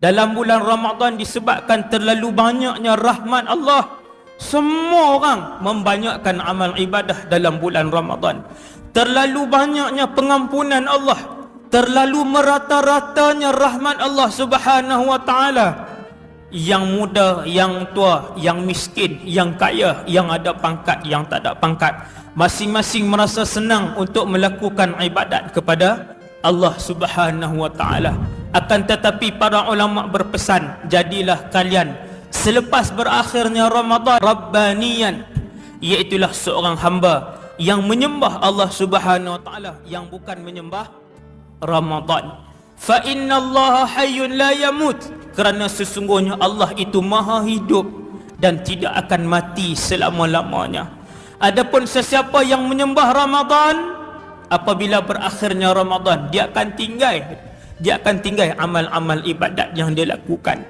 Dalam bulan Ramadan disebabkan terlalu banyaknya rahmat Allah, semua orang membanyakkan amal ibadah dalam bulan Ramadan. Terlalu banyaknya pengampunan Allah, terlalu merata-ratanya rahmat Allah Subhanahu wa taala. Yang muda, yang tua, yang miskin, yang kaya, yang ada pangkat, yang tak ada pangkat, masing-masing merasa senang untuk melakukan ibadat kepada Allah Subhanahu wa taala. Akan tetapi para ulama berpesan, jadilah kalian selepas berakhirnya Ramadan rabbaniyan, iaitulah seorang hamba yang menyembah Allah Subhanahu wa taala, yang bukan menyembah Ramadan. Fa innallaha hayyun la yamut, kerana sesungguhnya Allah itu maha hidup dan tidak akan mati selama-lamanya. Adapun sesiapa yang menyembah Ramadan, apabila berakhirnya Ramadan, dia akan tinggal amal-amal ibadat yang dia lakukan.